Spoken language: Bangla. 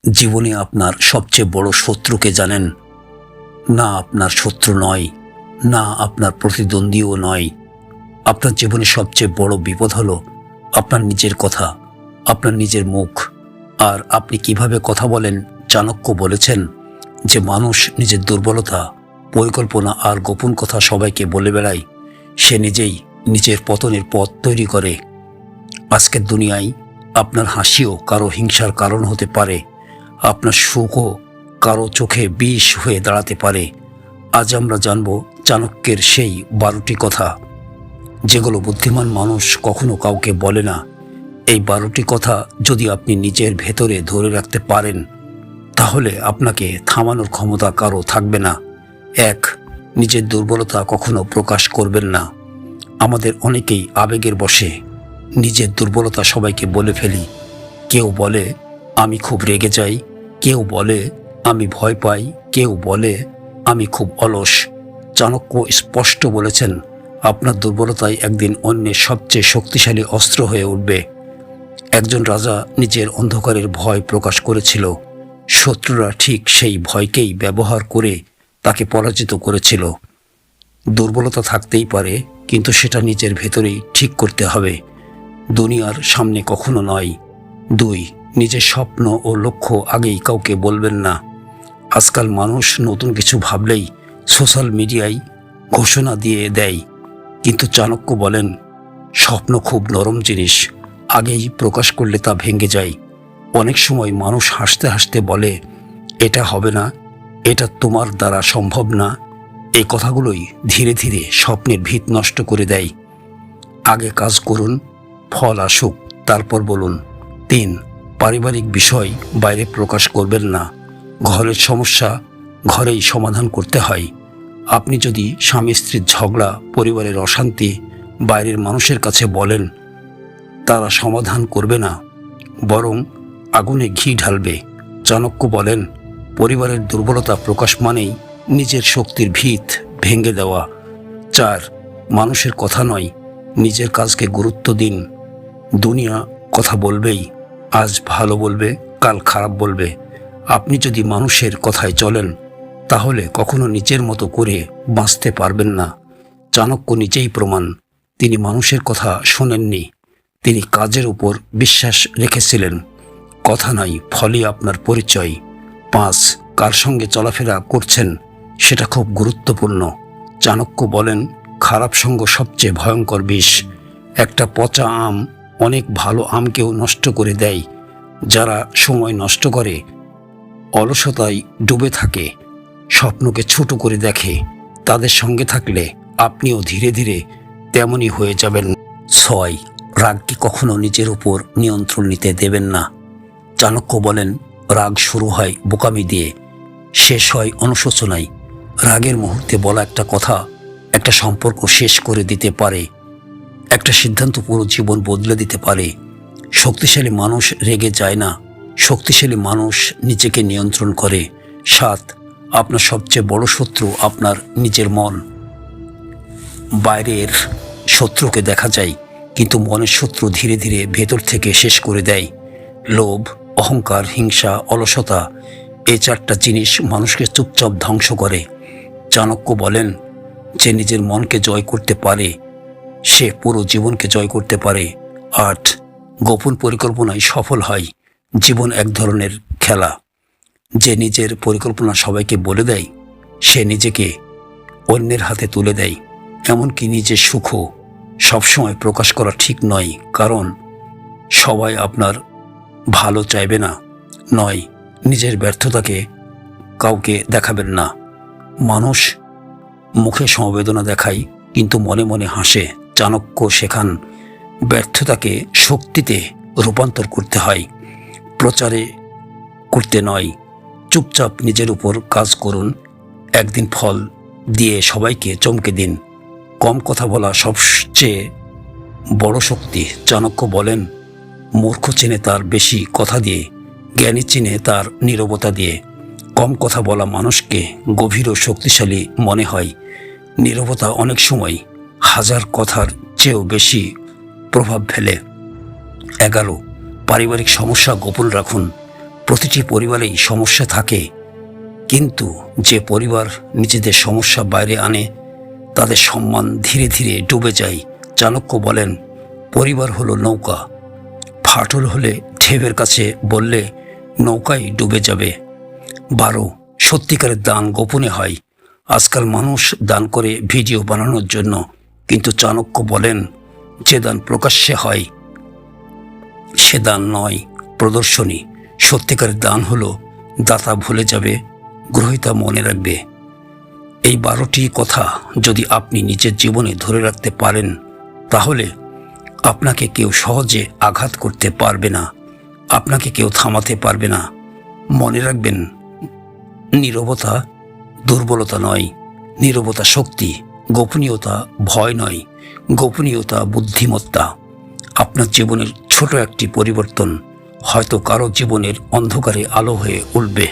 জীবনে আপনার সবচেয়ে বড় শত্রুকে জানেন? না আপনার শত্রু নয়, না আপনার প্রতিদ্বন্দ্বীও নয়। আপনার জীবনে সবচেয়ে বড় বিপদ হলো আপনার নিজের কথা, আপনার নিজের মুখ। আর আপনি কিভাবে কথা বলেন। চাণক্য বলেছেন যে মানুষ নিজের দুর্বলতা, পরিকল্পনা আর গোপন কথা সবাইকে বলে বেড়ায়, সে নিজেই নিজের পতনের পথ তৈরি করে। আজকের দুনিয়ায় আপনার হাসিও কারো হিংসার কারণ হতে পারে, আপনার সুখও কারো চোখে বিষ হয়ে দাঁড়াতে পারে। আজ আমরা জানব চাণক্যের সেই 12টি কথা, যেগুলো বুদ্ধিমান মানুষ কখনো কাউকে বলে না। এই 12টি কথা যদি আপনি নিজের ভেতরে ধরে রাখতে পারেন, তাহলে আপনাকে থামানোর ক্ষমতা কারো থাকবে না। 1. নিজের দুর্বলতা কখনো প্রকাশ করবেন না। আমাদের অনেকেই আবেগের বশে নিজের দুর্বলতা সবাইকে বলে ফেলি। কেউ বলে আমি খুব রেগে যাই, কেউ বলে আমি ভয় পাই, কেউ বলে আমি খুব অলস। চাণক্য স্পষ্ট বলেছেন, আপনার দুর্বলতাই একদিন অন্যের সবচেয়ে শক্তিশালী অস্ত্র হয়ে উঠবে। একজন রাজা নিজের অন্ধকারের ভয় প্রকাশ করেছিল। শত্রুরা ঠিক সেই ভয়কেই ব্যবহার করে তাকে পরাজিত করেছিল। দুর্বলতা থাকতেই পারে, কিন্তু সেটা নিজের ভেতরেই ঠিক করতে হবে, দুনিয়ার সামনে কখনো নয়। 2. নিজের স্বপ্ন ও লক্ষ্য আগেই কাউকে বলবেন না। আজকাল মানুষ নতুন কিছু ভাবলেই সোশ্যাল মিডিয়ায় ঘোষণা দিয়ে দেয়, কিন্তু চাণক্য বলেন স্বপ্ন খুব নরম জিনিস, আগেই প্রকাশ করলে তা ভেঙে যায়। অনেক সময় মানুষ হাসতে হাসতে বলে এটা হবে না, এটা তোমার দ্বারা সম্ভব না। এই কথাগুলোই ধীরে ধীরে স্বপ্নের ভিত নষ্ট করে দেয়। আগে কাজ করুন, ফল আসুক, তারপর বলুন। 3. পারিবারিক বিষয় বাইরে প্রকাশ করবেন না। ঘরের সমস্যা ঘরেই সমাধান করতে হয়। আপনি যদি স্বামী স্ত্রীর ঝগড়া, পরিবারের অশান্তি বাইরের মানুষের কাছে বলেন, তারা সমাধান করবে না, বরং আগুনে ঘি ঢালবে। চাণক্য বলেন পরিবারের দুর্বলতা প্রকাশ মানেই নিজের শক্তির ভিত ভেঙে দেওয়া। 4. মানুষের কথা নয়, নিজের কাজকে গুরুত্ব দিন। দুনিয়া কথা বলবেই, আজ ভালো বলবে, কাল খারাপ বলবে। আপনি যদি মানুষের কথায় চলেন, তাহলে কখনো নিজের মতো করে বাঁচতে পারবেন না। চাণক্য নিজেই প্রমাণ, তিনি মানুষের কথা শোনেননি, তিনি কাজের উপর বিশ্বাস রেখেছিলেন। কথা নাই, ফলই আপনার পরিচয়। 5. কার সঙ্গে চলাফেরা করছেন সেটা খুব গুরুত্বপূর্ণ। চাণক্য বলেন খারাপ সঙ্গ সবচেয়ে ভয়ঙ্কর বিষ। একটা পচা আম অনেক ভালো আমকেও নষ্ট করে দেয়। যারা সময় নষ্ট করে, অলসতায় ডুবে থাকে, স্বপ্নকে ছোট করে দেখে, তাদের সঙ্গে থাকলে আপনিও ধীরে ধীরে তেমনই হয়ে যাবেন। 6. রাগকে কখনো নিজের উপর নিয়ন্ত্রণ নিতে দেবেন না। চাণক্য বলেন রাগ শুরু হয় বোকামি দিয়ে, শেষ হয় অনুশোচনায়। রাগের মুহূর্তে বলা একটা কথা একটা সম্পর্ক শেষ করে দিতে পারে, একটা সিদ্ধান্ত পুরো জীবন বদলে দিতে পারে। শক্তিশালী মানুষ রেগে যায় না, শক্তিশালী মানুষ নিজেকে নিয়ন্ত্রণ করে। 7. আপনার সবচেয়ে বড় শত্রু আপনার নিজের মন। বাইরের শত্রুকে দেখা যায়, কিন্তু মনের শত্রু ধীরে ধীরে ভেতর থেকে শেষ করে দেয়। লোভ, অহংকার, হিংসা, অলসতা, এই 4টা জিনিস মানুষকে চুপচাপ ধ্বংস করে। চাণক্য বলেন যে নিজের মনকে জয় করতে পারে, সে পুরো জীবনকে জয় করতে পারে। 8. গোপন পরিকল্পনায় সফল হয়। জীবন এক ধরনের খেলা, যে নিজের পরিকল্পনা সবাইকে বলে দেয়, সে নিজেকে অন্যের হাতে তুলে দেয়। এমনকি নিজের সুখও সবসময় প্রকাশ করা ঠিক নয়, কারণ সবাই আপনার ভালো চাইবে না। 9. নিজের ব্যর্থতাকে কাউকে দেখাবেন না। মানুষ মুখে সমবেদনা দেখায়, কিন্তু মনে মনে হাসে। চাণক্য শেখান ব্যর্থতাকে শক্তিতে রূপান্তর করতে হয়, প্রচারে করতে নয়। চুপচাপ নিজের উপর কাজ করুন, একদিন ফল দিয়ে সবাইকে চমকে দিন। কম কথা বলা সবচেয়ে বড় শক্তি। চাণক্য বলেন মূর্খ চেনে তার বেশি কথা দিয়ে, জ্ঞানী চিনে তার নীরবতা দিয়ে। কম কথা বলা মানুষকে গভীর ও শক্তিশালী মনে হয়। নীরবতা অনেক সময় হাজার কথার চেয়েও বেশি প্রভাব ফেলে। 11. পারিবারিক সমস্যা গোপন রাখুন। প্রতিটি পরিবারেই সমস্যা থাকে, কিন্তু যে পরিবার নিজেদের সমস্যা বাইরে আনে তাদের সম্মান ধীরে ধীরে ডুবে যায়। চাণক্য বলেন, পরিবার হলো নৌকা, ফাটল হলে ঢেউয়ের কাছে বললে নৌকাই ডুবে যাবে। 12, সত্যিকারের দান গোপনে হয়। আজকাল মানুষ দান করে ভিডিও বানানোর জন্য, কিন্তু চাণক্য বলেন, যে দান প্রকাশ্যে হয় সে দান নয়, প্রদর্শনী। সত্যিকারের দান হলো দাতা ভুলে যাবে, গ্রহীতা মনে রাখবে। এই 12টি কথা যদি আপনি নিজের জীবনে ধরে রাখতে পারেন, তাহলে আপনাকে কেউ সহজে আঘাত করতে পারবে না, আপনাকে কেউ থামাতে পারবে না। মনে রাখবেন, নীরবতা দুর্বলতা নয়, নীরবতা শক্তি। গোপনীয়তা ভয় নয়, গোপনীয়তা বুদ্ধিমত্তা। আপনার জীবনের ছোট একটি পরিবর্তন হয়তো কারো জীবনের অন্ধকারে আলো হয়ে উঠবে।